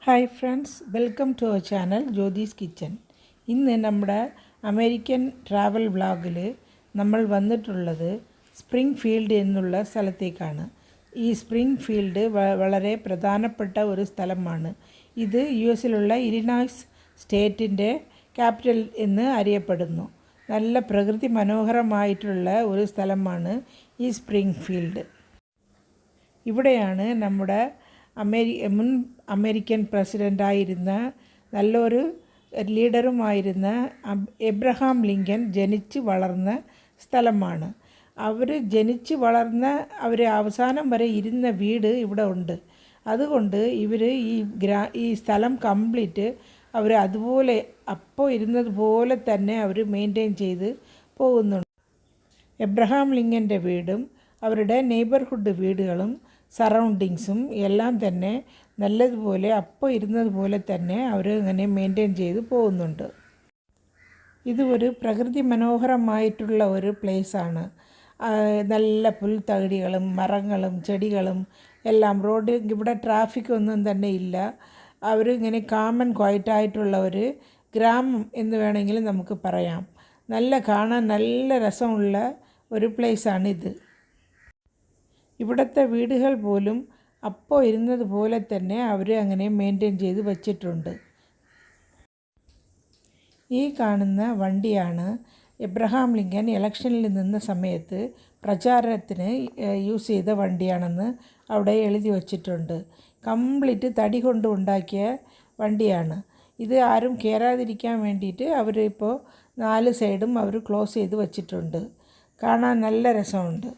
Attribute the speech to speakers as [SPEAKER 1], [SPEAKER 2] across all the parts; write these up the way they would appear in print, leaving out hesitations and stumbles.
[SPEAKER 1] Hi friends, welcome to our channel Jyothis kitchen. ഇന്ന് നമ്മുടെ American travel വ്ളോഗിൽ നമ്മൾ വന്നിട്ടുള്ളത് സ്പ്രിംഗ്ഫീൽഡ് എന്നുള്ള സ്ഥലത്തേക്കാണ്. ഈ സ്പ്രിംഗ്ഫീൽഡ് വളരെ പ്രധാനപ്പെട്ട ഒരു സ്ഥലമാണ്. ഇത് US-ലുള്ള ഇലിനോയ്സ് സ്റ്റേറ്റിൻ്റെ ക്യാപിറ്റൽ എന്ന് അറിയപ്പെടുന്നു. നല്ല പ്രകൃതി മനോഹരമായിട്ടുള്ള ഒരു സ്ഥലമാണ് ഈ സ്പ്രിംഗ്ഫീൽഡ്. ഇവിടെയാണ് നമ്മുടെ മുൻ അമേരിക്കൻ പ്രസിഡൻ്റായിരുന്ന നല്ലൊരു ലീഡറുമായിരുന്ന എബ്രഹാം ലിങ്കൻ ജനിച്ച് വളർന്ന സ്ഥലമാണ്. അവർ ജനിച്ച് വളർന്ന അവസാനം വരെ ഇരുന്ന വീട് ഇവിടെ ഉണ്ട്. അതുകൊണ്ട് ഇവർ ഈ സ്ഥലം കംപ്ലീറ്റ് അവർ അതുപോലെ അപ്പോൾ ഇരുന്നതുപോലെ തന്നെ അവർ മെയിൻറ്റെയിൻ ചെയ്ത് പോകുന്നുണ്ട്. എബ്രഹാം ലിങ്കൻ്റെ വീടും അവരുടെ നെയ്ബർഹുഡ് വീടുകളും സറൗണ്ടിങ്സും എല്ലാം തന്നെ നല്ലതുപോലെ അപ്പോൾ ഇരുന്നതുപോലെ തന്നെ അവർ ഇങ്ങനെ മെയിൻറ്റെയിൻ ചെയ്ത് പോകുന്നുണ്ട്. ഇത് ഒരു പ്രകൃതി മനോഹരമായിട്ടുള്ള ഒരു പ്ലേസാണ്. നല്ല പുൽത്തകിടികളും മരങ്ങളും ചെടികളും എല്ലാം. റോഡ് ഇവിടെ ട്രാഫിക് ഒന്നും തന്നെ ഇല്ല. അവരിങ്ങനെ കാം ആൻഡ് ക്വയറ്റായിട്ടുള്ള ഒരു ഗ്രാമം എന്ന് വേണമെങ്കിൽ നമുക്ക് പറയാം. കാണാൻ നല്ല രസമുള്ള ഒരു പ്ലേസാണിത്. ഇവിടുത്തെ വീടുകൾ പോലും അപ്പോൾ ഇരുന്നത് പോലെ തന്നെ അവർ അങ്ങനെ മെയിൻറ്റെയിൻ ചെയ്ത് വച്ചിട്ടുണ്ട്. ഈ കാണുന്ന വണ്ടിയാണ് എബ്രഹാം ലിങ്കൻ ഇലക്ഷനിൽ നിന്ന സമയത്ത് പ്രചാരണത്തിന് യൂസ് ചെയ്ത വണ്ടിയാണെന്ന് അവിടെ എഴുതി വച്ചിട്ടുണ്ട്. കംപ്ലീറ്റ് തടി കൊണ്ട് ഉണ്ടാക്കിയ വണ്ടിയാണ്. ഇത് ആരും കയറാതിരിക്കാൻ വേണ്ടിയിട്ട് അവരിപ്പോൾ 4 സൈഡും അവർ ക്ലോസ് ചെയ്ത് വച്ചിട്ടുണ്ട്. കാണാൻ നല്ല രസമുണ്ട്.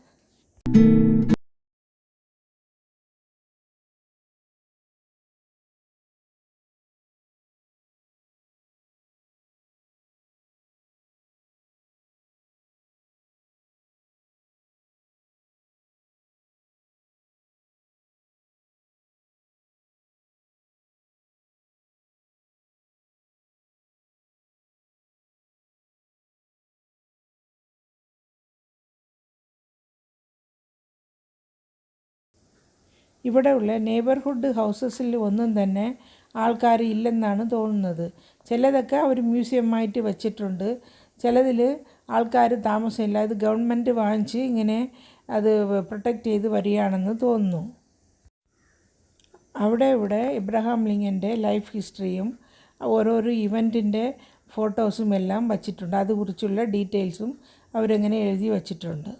[SPEAKER 1] ഇവിടെയുള്ള നെയ്ബർഹുഡ് ഹൗസസിൽ ഒന്നും തന്നെ ആൾക്കാർ ഇല്ലെന്നാണ് തോന്നുന്നത്. ചിലതൊക്കെ അവർ മ്യൂസിയമായിട്ട് വച്ചിട്ടുണ്ട്. ചിലതിൽ ആൾക്കാർ താമസമില്ല. അത് ഗവൺമെൻറ് വാങ്ങിച്ച് ഇങ്ങനെ അത് പ്രൊട്ടക്റ്റ് ചെയ്ത് വരികയാണെന്ന് തോന്നുന്നു. ഇവിടെ എബ്രഹാം ലിങ്കൻ്റെ ലൈഫ് ഹിസ്റ്ററിയും ഓരോരോ ഇവൻറ്റിൻ്റെ ഫോട്ടോസും എല്ലാം വച്ചിട്ടുണ്ട്. അതുകുറിച്ചുള്ള ഡീറ്റെയിൽസും അവരങ്ങനെ എഴുതി വച്ചിട്ടുണ്ട്.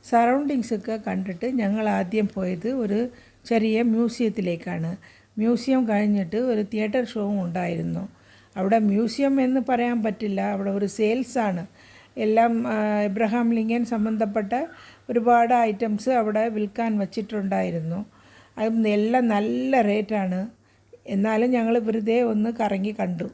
[SPEAKER 1] സറൗണ്ടിങ്സൊക്കെ കണ്ടിട്ട് ഞങ്ങൾ ആദ്യം പോയത് ഒരു ചെറിയ മ്യൂസിയത്തിലേക്കാണ്. മ്യൂസിയം കഴിഞ്ഞിട്ട് ഒരു തിയേറ്റർ ഷോവും ഉണ്ടായിരുന്നു. അവിടെ മ്യൂസിയം എന്ന് പറയാൻ പറ്റില്ല, അവിടെ ഒരു സെയിൽസാണ്. എല്ലാം എബ്രഹാം ലിങ്കൻ സംബന്ധപ്പെട്ട ഒരുപാട് ഐറ്റംസ് അവിടെ വിൽക്കാൻ വച്ചിട്ടുണ്ടായിരുന്നു. എല്ലാം നല്ല റേറ്റാണ്. എന്നാലും ഞങ്ങൾ വെറുതെ ഒന്ന് കറങ്ങി കണ്ടു.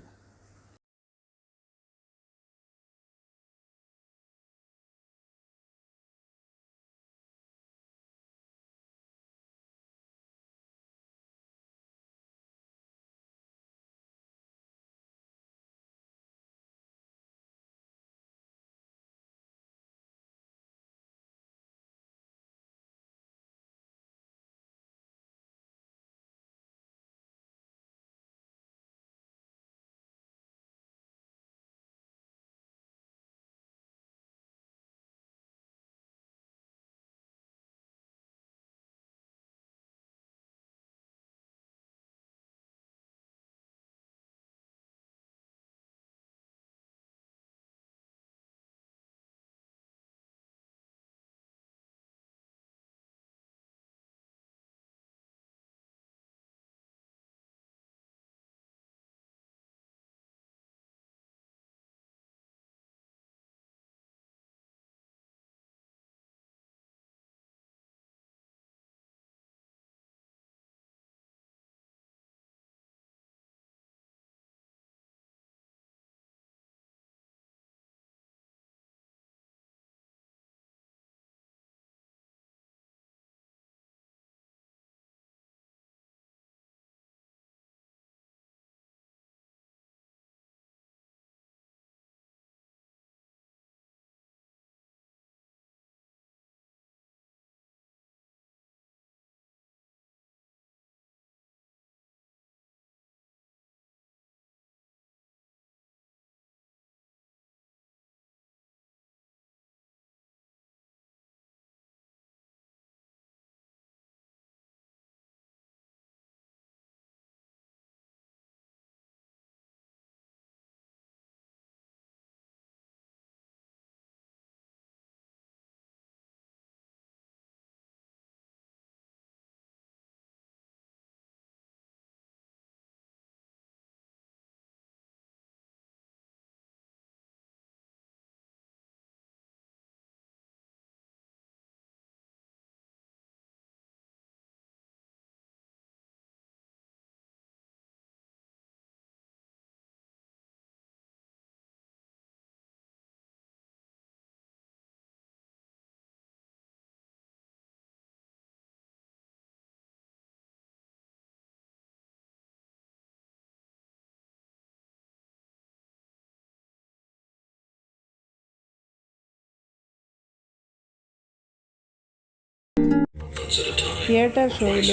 [SPEAKER 1] തിയേറ്റർ ഷോയിൽ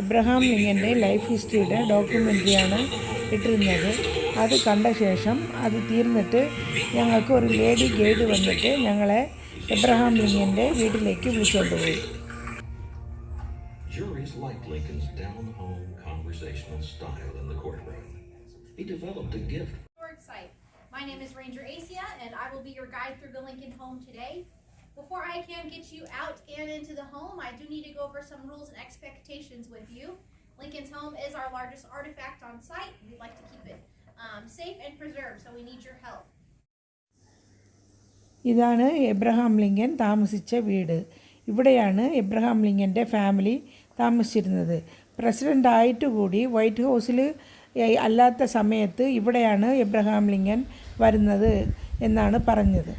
[SPEAKER 1] എബ്രഹാം ലിങ്കൻ്റെ ലൈഫ് ഹിസ്റ്ററിയുടെ ഡോക്യുമെൻ്ററിയാണ് ഇട്ടിരുന്നത്. അത് കണ്ട ശേഷം അത് തീർന്നിട്ട് ഞങ്ങൾക്ക് ഒരു ലേഡി ഗൈഡ് വന്നിട്ട് ഞങ്ങളെ എബ്രഹാം ലിങ്കൻ്റെ വീട്ടിലേക്ക് വിളിച്ചുകൊണ്ട് പോയി.
[SPEAKER 2] Juries liked Lincoln's down-home conversational style in the courtroom. He developed a gift.
[SPEAKER 3] My name is Ranger Asia, and I will be your guide through the Lincoln home today. Before I can get you out and into the home, I do need to go over some rules and expectations with you. Lincoln's home is our largest artifact on site. We'd like to keep it safe and preserved, so we need your help.
[SPEAKER 1] ഇതാണ് Abraham Lincoln താമസിച്ച വീട്. ഇവിടെയാണ് Abraham ലിങ്കൻ്റെ family താമസിച്ചിരുന്നത്. പ്രസിഡൻ്റായിട്ട് കൂടി white ഹൗസിൽ അല്ലാത്ത സമയത്ത് ഇവിടെയാണ് എബ്രഹാം ലിങ്കൻ വരുന്നത് എന്നാണ് പറഞ്ഞത്.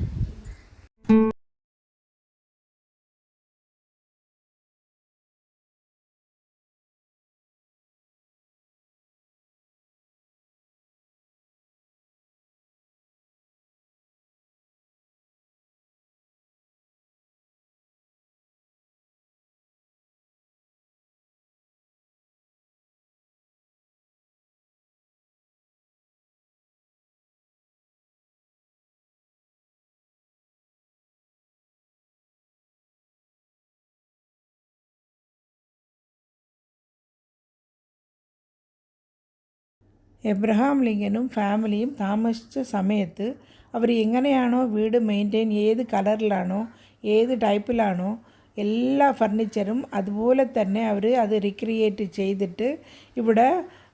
[SPEAKER 1] എബ്രഹാം ലിങ്കനും ഫാമിലിയും താമസിച്ച സമയത്ത് അവർ എങ്ങനെയാണോ വീട് മെയിൻറ്റെയിൻ, ഏത് കളറിലാണോ ഏത് ടൈപ്പിലാണോ എല്ലാ ഫർണിച്ചറും അതുപോലെ തന്നെ അവർ അത് റിക്രിയേറ്റ് ചെയ്തിട്ട് ഇവിടെ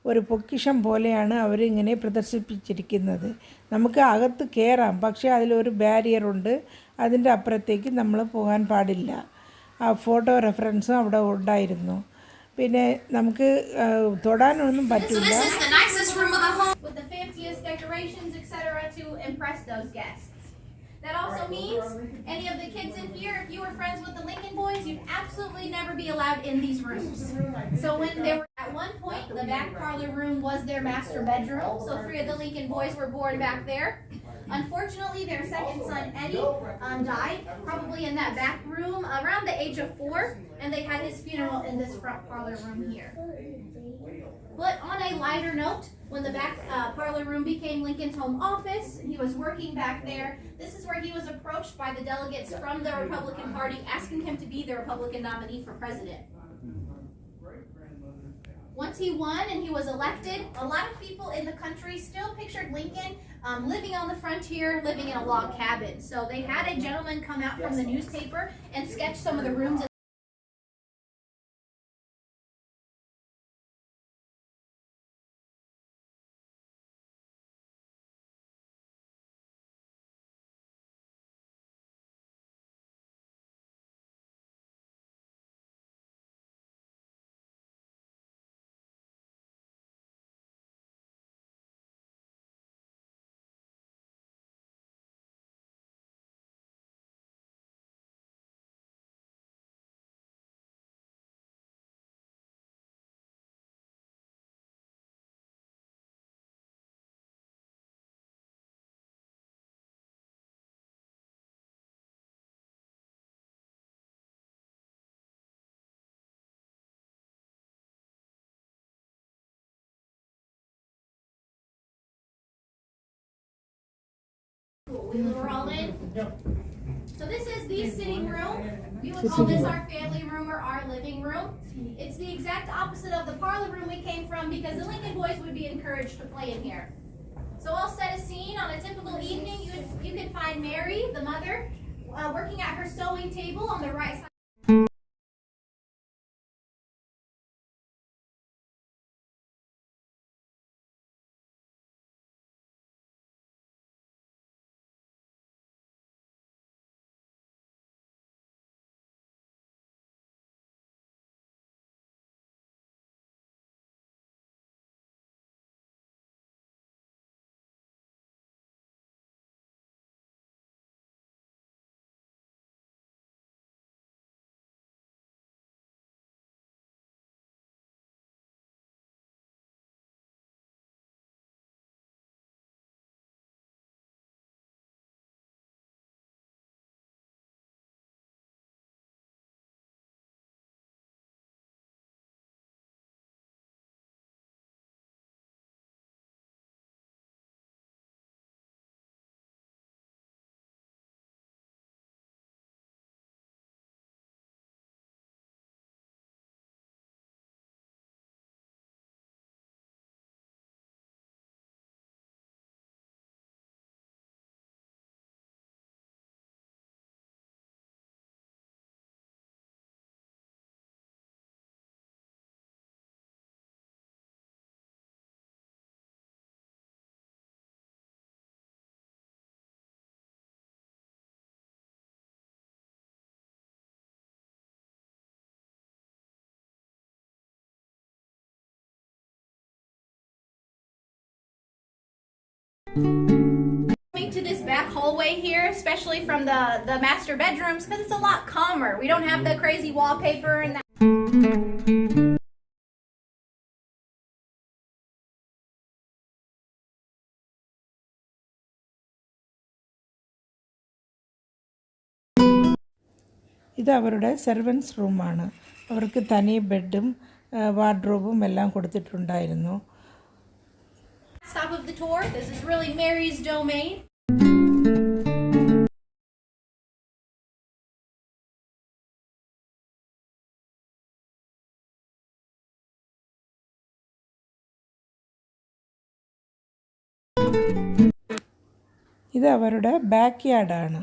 [SPEAKER 1] ഒരു പൊക്കിഷം പോലെയാണ് അവരിങ്ങനെ പ്രദർശിപ്പിച്ചിരിക്കുന്നത്. നമുക്ക് അകത്ത് കയറാം, പക്ഷേ അതിലൊരു ബാരിയറുണ്ട്, അതിൻ്റെ അപ്പുറത്തേക്ക് നമ്മൾ പോകാൻ പാടില്ല. ആ ഫോട്ടോ റെഫറൻസും അവിടെ ഉണ്ടായിരുന്നു. പിന്നെ നമുക്ക് തൊടാനൊന്നും പറ്റില്ല.
[SPEAKER 3] With the fanciest decorations, etc., to impress those guests. That also means any of the kids in here, if you were friends with the Lincoln boys, you'd absolutely never be allowed in these rooms. So when they were at one point, the back parlor room was their master bedroom. So 3 of the Lincoln boys were born back there. Unfortunately, their second son, Eddie, died probably in that back room around the age of 4, and they had his funeral in this front parlor room here. But on a lighter note, when the back parlor room became Lincoln's home office, he was working back there. This is where he was approached by the delegates from the Republican Party asking him to be the Republican nominee for president. Once he won and he was elected, a lot of people in the country still pictured Lincoln living on the frontier, living in a log cabin. So they had a gentleman come out from the newspaper and sketch some of the rooms we were all in. So this is the sitting room. We would call this our family room or our living room. It's the exact opposite of the parlor room we came from because the Lincoln boys would be encouraged to play in here. So I'll set a scene. On a typical evening, you can find Mary, the mother, working at her sewing table on the right side. To this back hallway here, especially from the master bedrooms, because it's a lot calmer. We don't have the crazy wallpaper and that.
[SPEAKER 1] ഇത് അവരുടെ servants റൂമാണ്. അവർക്ക് തനി ബെഡും വാർഡ്രോബും എല്ലാം കൊടുത്തിട്ടുണ്ടായിരുന്നു.
[SPEAKER 3] Stop of the tour. This is really Mary's domain.
[SPEAKER 1] ഇത് അവരുടെ back യാർഡാണ്.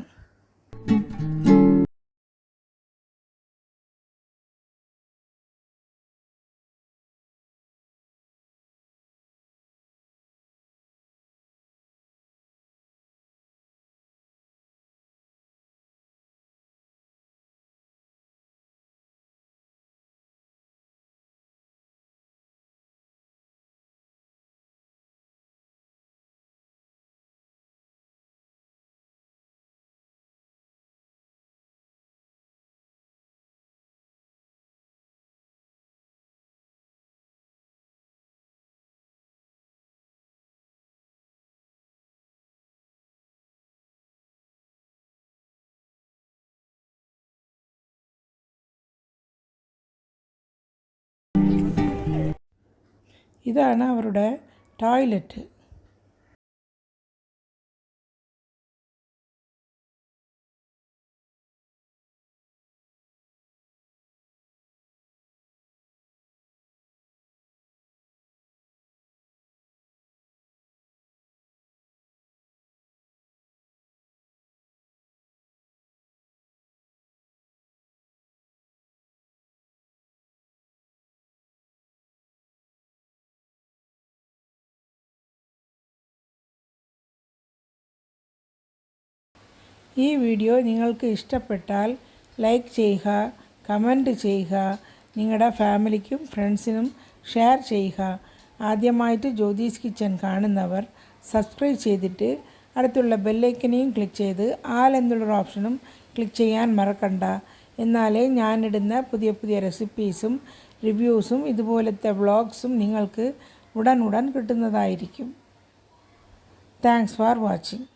[SPEAKER 1] ഇതാണ് അവരുടെ ടോയ്ലറ്റ്. ഈ വീഡിയോ നിങ്ങൾക്ക് ഇഷ്ടപ്പെട്ടാൽ ലൈക്ക് ചെയ്യുക, കമൻറ്റ് ചെയ്യുക, നിങ്ങളുടെ ഫാമിലിക്കും ഫ്രണ്ട്സിനും ഷെയർ ചെയ്യുക. ആദ്യമായിട്ട് ജ്യോതിസ് കിച്ചൻ കാണുന്നവർ സബ്സ്ക്രൈബ് ചെയ്തിട്ട് അടുത്തുള്ള ബെല്ലൈക്കനെയും ക്ലിക്ക് ചെയ്ത് ആൽ എന്നുള്ളൊരു ഓപ്ഷനും ക്ലിക്ക് ചെയ്യാൻ മറക്കണ്ട. എന്നാലേ ഞാനിടുന്ന പുതിയ പുതിയ റെസിപ്പീസും റിവ്യൂസും ഇതുപോലത്തെ വ്ളോഗ്സും നിങ്ങൾക്ക് ഉടൻ കിട്ടുന്നതായിരിക്കും. Thanks for watching.